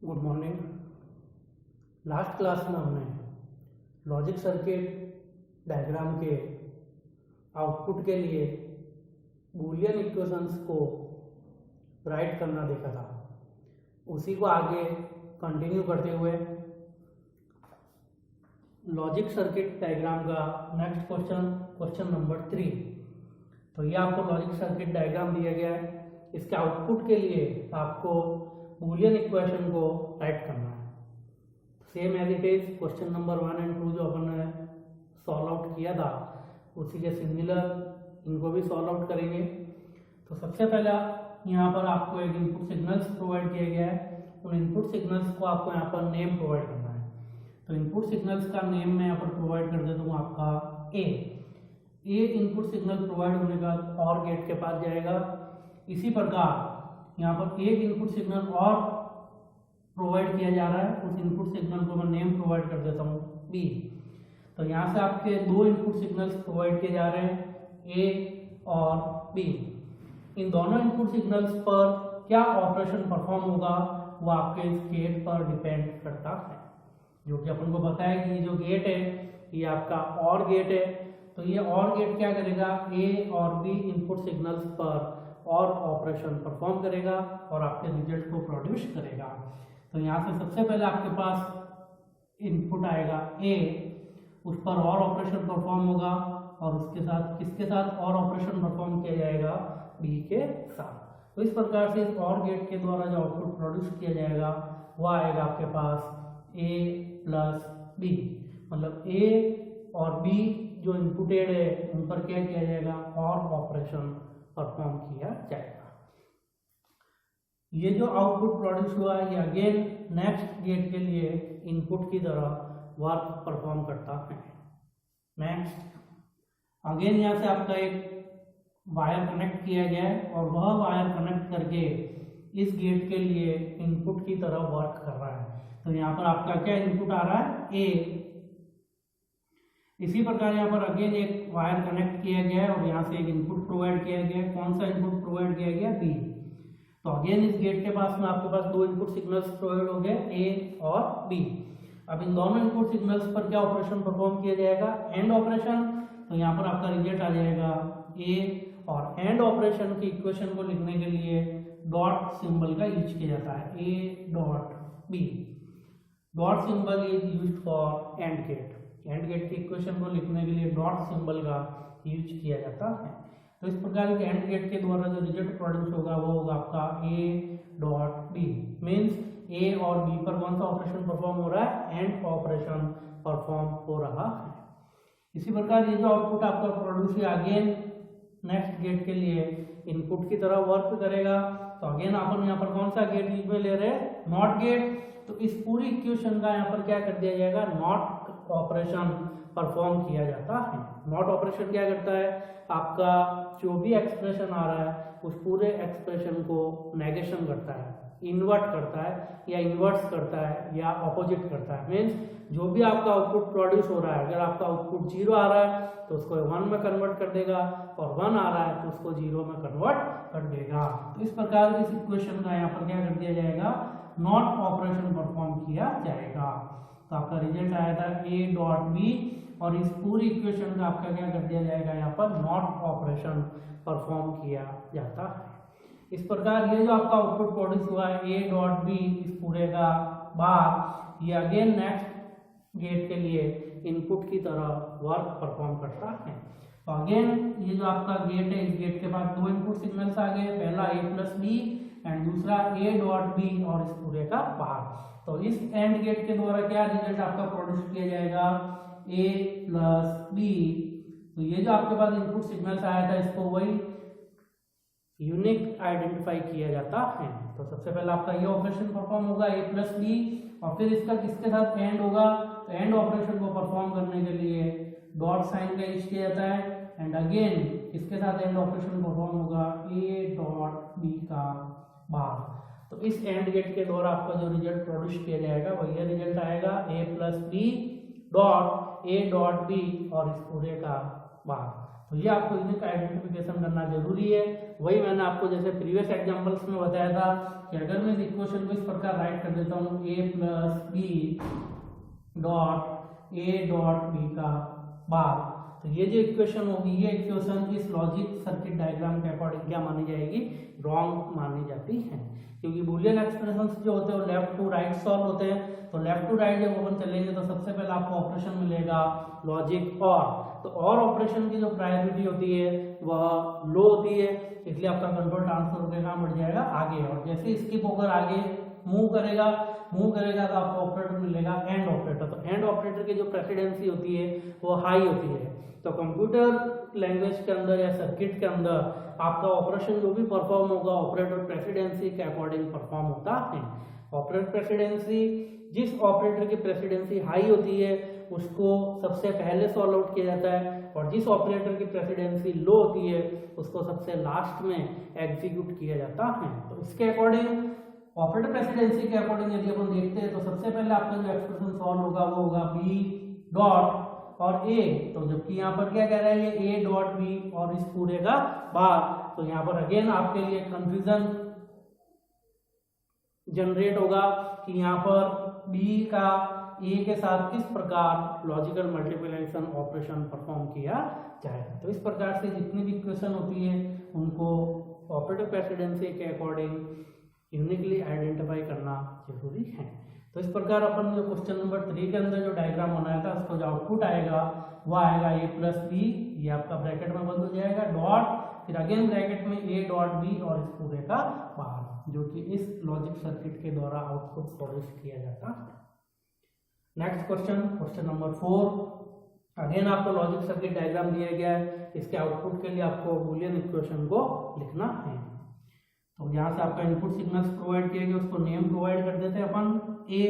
Good morning. Last class में हमने logic circuit diagram के आउटपुट के लिए बूलियन इक्वेशंस को राइट करना देखा था। उसी को आगे कंटिन्यू करते हुए लॉजिक सर्किट डायग्राम का नेक्स्ट क्वेश्चन नंबर 3। तो ये आपको लॉजिक सर्किट डायग्राम दिया गया है। इसके आउटपुट के लिए आपको बूलियन इक्वेशन को राइट करना है। Same as it is question number 1 and 2 जो अपन ने सॉल्व आउट किया था उसी के सिमिलर इनको भी सॉल्व आउट करेंगे। तो सबसे पहला यहाँ पर आपको एक इनपुट सिग्नल्स प्रोवाइड किया गया है। उन इनपुट सिग्नल्स को आपको यहाँ पर नेम प्रोवाइड करना है। तो इनपुट सिग्नल्स का नेम मैं यहाँ पर प्रोवाइड कर देता हूँ आपका ए इनपुट सिग्नल प्रोवाइड होने का और गेट के पास जाएगा। इसी प्रकार यहाँ पर एक इनपुट सिग्नल और प्रोवाइड किया जा रहा है। उस इनपुट सिग्नल को मैं नेम प्रोवाइड कर देता हूँ बी। तो यहाँ से आपके दो इनपुट सिग्नल्स प्रोवाइड किए जा रहे हैं ए और बी। इन दोनों इनपुट सिग्नल्स पर क्या ऑपरेशन परफॉर्म होगा वो आपके इस गेट पर डिपेंड करता है, जो कि अपन को पता है कि जो गेट है ये आपका और गेट है। तो ये और गेट क्या करेगा, ए और बी इनपुट सिग्नल्स पर और ऑपरेशन परफॉर्म करेगा और आपके रिजल्ट को प्रोड्यूस करेगा। तो यहाँ से सबसे पहले आपके पास इनपुट आएगा ए, उस पर और ऑपरेशन परफॉर्म होगा और उसके साथ किसके साथ और ऑपरेशन परफॉर्म किया जाएगा, बी के साथ। तो इस प्रकार से इस और गेट के द्वारा जो आउटपुट प्रोड्यूस किया जाएगा वो आएगा आपके पास ए प्लस बी। मतलब ए और बी जो इनपुटेड है उन पर क्या किया जाएगा, और ऑपरेशन परफॉर्म किया जाएगा। ये जो आउटपुट प्रोड्यूस हुआ ये अगेन नेक्स्ट गेट के लिए इनपुट की तरह वर्क परफॉर्म करता है। नेक्स्ट अगेन यहाँ से आपका एक वायर कनेक्ट किया गया है और वह वायर कनेक्ट करके इस गेट के लिए इनपुट की तरह वर्क कर रहा है। तो यहाँ पर आपका क्या इनपुट आ रहा है, ए। इसी प्रकार यहाँ पर अगेन एक वायर कनेक्ट किया गया है और यहाँ से एक इनपुट प्रोवाइड किया गया है। कौन सा इनपुट प्रोवाइड किया गया, बी। तो अगेन इस गेट के पास में आपके पास दो इनपुट सिग्नल्स प्रोवाइड हो गए, ए और बी। अब इन दोनों इनपुट सिग्नल्स पर क्या ऑपरेशन परफॉर्म किया जाएगा, एंड ऑपरेशन। तो यहाँ पर आपका रिजल्ट आ जाएगा ए। और एंड ऑपरेशन की इक्वेशन को लिखने के लिए डॉट सिंबल का यूज किया जाता है, A dot B. Dot symbol is used for AND gate. AND gate की इक्वेशन को लिखने के लिए डॉट सिंबल का यूज किया जाता है। तो इस प्रकार के एंड गेट के द्वारा जो रिजल्ट प्रोड्यूस होगा वो होगा आपका ए डॉट बी। मीन्स ए और बी पर कौन सा ऑपरेशन परफॉर्म हो रहा है, एंड ऑपरेशन परफॉर्म हो रहा है। इसी प्रकार ये जो आउटपुट आपका प्रोड्यूस है अगेन नेक्स्ट गेट के लिए इनपुट की तरह वर्क करेगा। तो अगेन अपन यहाँ पर कौन सा गेट यूज में ले रहे हैं, नॉट गेट। तो इस पूरी इक्वेशन का यहाँ पर क्या कर दिया जाएगा, नॉट ऑपरेशन परफॉर्म किया जाता है। नॉट ऑपरेशन क्या करता है, आपका जो भी एक्सप्रेशन आ रहा है उस पूरे एक्सप्रेशन को नेगेशन करता है, इन्वर्ट करता है या इन्वर्ट्स करता है या ऑपोजिट करता है। मीन्स जो भी आपका आउटपुट प्रोड्यूस हो रहा है, अगर आपका आउटपुट 0 आ रहा है तो उसको 1 में कन्वर्ट कर देगा और 1 आ रहा है तो उसको 0 में कन्वर्ट कर देगा। तो इस प्रकार इस इक्वेशन का यहाँ पर क्या कर दिया जाएगा, नॉट ऑपरेशन परफॉर्म किया जाएगा। तो आपका रिजल्ट आया था ए डॉट बी और इस पूरी इक्वेशन का आपका क्या कर दिया जाएगा, यहाँ पर नॉट ऑपरेशन परफॉर्म किया जाता है। इस प्रकार ये जो आपका आउटपुट प्रोड्यूस हुआ है ए डॉट बी, इस पूरे का बार ये अगेन नेक्स्ट गेट के लिए इनपुट की तरह वर्क परफॉर्म करता है। तो अगेन ये जो आपका गेट है इस गेट के पास दो इनपुट सिग्नल्स आ गए, पहला ए प्लस बी एंड दूसरा ए डॉट बी और इस पूरे का बार। तो इस एंड गेट के द्वारा क्या रिजल्ट आपका प्रोड्यूस किया जाएगा, ए प्लस बी। तो ये जो आपके पास इनपुट सिग्नल्स आया था इसको वही यूनिक आइडेंटिफाई किया जाता है। तो सबसे पहले आपका ये ऑपरेशन परफॉर्म होगा ए प्लस बी और फिर इसका किसके साथ एंड होगा, तो एंड ऑपरेशन को परफॉर्म करने के लिए डॉट साइन का यूज किया जाता है एंड अगेन इसके साथ एंड ऑपरेशन परफॉर्म होगा ए डॉट बी का बार। तो इस एंड गेट के द्वारा आपका जो रिजल्ट प्रोड्यूस किया जाएगा वही रिजल्ट आएगा A plus B dot A dot B और इस पूरे का बार। तो तो ये आपको यूनिक आइडेंटिफिकेशन करना जरूरी है। वही मैंने आपको जैसे प्रीवियस एग्जांपल्स में बताया था कि अगर मैं इस इक्वेशन को इस प्रकार राइट कर देता हूँ a plus B dot A dot B का बार, तो ये जो इक्वेशन होगी ये इक्वेशन इस लॉजिक सर्किट डायग्राम के अकॉर्डिंग क्या मानी जाएगी, रॉन्ग मानी जाती है, क्योंकि बूलियन एक्सप्रेशंस जो होते हैं वो लेफ्ट टू राइट सॉल्व होते हैं। तो लेफ्ट टू राइट जब अपन चलेंगे तो सबसे पहले आपको ऑपरेशन मिलेगा लॉजिक और, तो और ऑपरेशन की जो प्रायोरिटी होती है वह लो होती है, इसलिए आपका कंट्रोल ट्रांसफर होकर काम बढ़ जाएगा आगे, और जैसे स्किप होकर आगे मूव करेगा तो आपको ऑपरेटर मिलेगा एंड ऑपरेटर। तो एंड ऑपरेटर की जो प्रेसिडेंसी होती है वो हाई होती है। तो कंप्यूटर लैंग्वेज के अंदर या सर्किट के अंदर आपका ऑपरेशन जो भी परफॉर्म होगा ऑपरेटर प्रेसिडेंसी के अकॉर्डिंग परफॉर्म होता है। ऑपरेटर प्रेसिडेंसी, जिस ऑपरेटर की प्रेसिडेंसी हाई होती है उसको सबसे पहले सॉल्व आउट किया जाता है, और जिस ऑपरेटर की प्रेसिडेंसी लो होती है उसको सबसे लास्ट में एग्जीक्यूट किया जाता है। तो इसके अकॉर्डिंग ऑपरेटर प्रेसिडेंसी के अकॉर्डिंग यदि अपन देखते हैं तो सबसे पहले आपका जो एक्सप्रेशन सॉल्व होगा वो होगा बी डॉट और ए, तो जबकि यहाँ पर क्या कह रहा है ये ए डॉट बी और इस पूरे का बार, तो यहाँ पर अगेन आपके लिए कंफ्यूजन जनरेट होगा कि यहाँ पर बी का ए के साथ किस प्रकार लॉजिकल मल्टीप्लिकेशन ऑपरेशन परफॉर्म किया जाएगा। तो इस प्रकार से जितनी भी इक्वेशन होती है उनको ऑपरेटर प्रेसिडेंसी के अकॉर्डिंग यूनिकली आइडेंटिफाई करना जरूरी है। तो इस प्रकार अपन जो क्वेश्चन नंबर 3 के अंदर जो डायग्राम बनाया था उसको जो आउटपुट आएगा वो आएगा ए प्लस बी, ये आपका ब्रैकेट में बंद हो जाएगा, डॉट फिर अगेन ब्रैकेट में ए डॉट बी और इस पूरे का बाहर, जो कि इस लॉजिक सर्किट के द्वारा आउटपुट प्रोड्यूस किया जाता है। Next question, question number 4, again आपको लॉजिक सर्किट डायग्राम दिया गया है, इसके आउटपुट के लिए आपको बूलियन इक्वेशन को लिखना है। तो यहाँ से आपका इनपुट सिग्नल्स प्रोवाइड किए गए उसको नेम प्रोवाइड कर देते हैं अपन ए,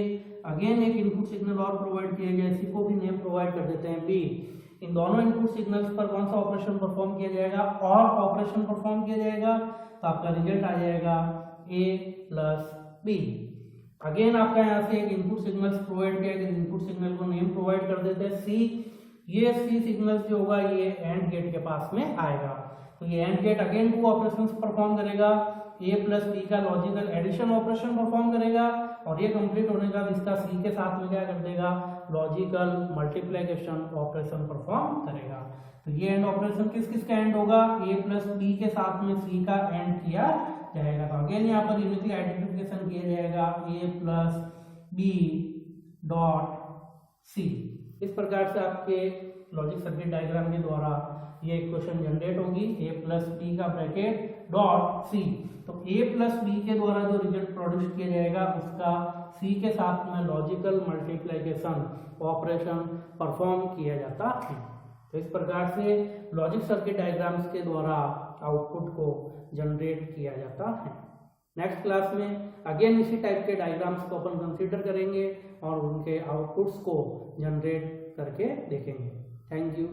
अगेन एक इनपुट सिग्नल और प्रोवाइड किए गए इसी को भी नेम प्रोवाइड कर देते हैं बी। इन दोनों इनपुट सिग्नल्स पर कौन सा ऑपरेशन परफॉर्म किया जाएगा, और ऑपरेशन परफॉर्म किया जाएगा, तो आपका रिजल्ट आ जाएगा ए प्लस बी। अगेन आपका यहाँ से एक इनपुट सिग्नल्स प्रोवाइड किया गया, इनपुट सिग्नल को नेम प्रोवाइड कर देते हैं सी, ये सी सिग्नल जो होगा ये एंड गेट के पास में आएगा, तो ये AND gate again two operations perform करेगा, ए प्लस बी का लॉजिकल एडिशन ऑपरेशन परफॉर्म करेगा, और ये कंप्लीट होने के बाद इसका सी के साथ में क्या कर देगा, लॉजिकल मल्टीप्लिकेशन ऑपरेशन परफॉर्म करेगा। तो ये एंड ऑपरेशन किस किस का एंड होगा, ए प्लस बी के साथ में सी का एंड किया जाएगा। तो अगेन यहाँ पर यूनिकली आइडेंटिफिकेशन किया जाएगा ए प्लस बी डॉट सी। इस प्रकार से आपके लॉजिक सर्किट डायग्राम के द्वारा ये इक्वेशन जनरेट होगी, ए प्लस बी का ब्रैकेट डॉट सी। तो ए प्लस बी के द्वारा जो रिजल्ट प्रोड्यूस किया जाएगा उसका सी के साथ में लॉजिकल मल्टीप्लिकेशन ऑपरेशन परफॉर्म किया जाता है। तो इस प्रकार से लॉजिक सर्किट डायग्राम्स के द्वारा आउटपुट को जनरेट किया जाता है। नेक्स्ट क्लास में अगेन इसी टाइप के डायग्राम्स को अपन कंसीडर करेंगे और उनके आउटपुट्स को जनरेट करके देखेंगे। Thank you.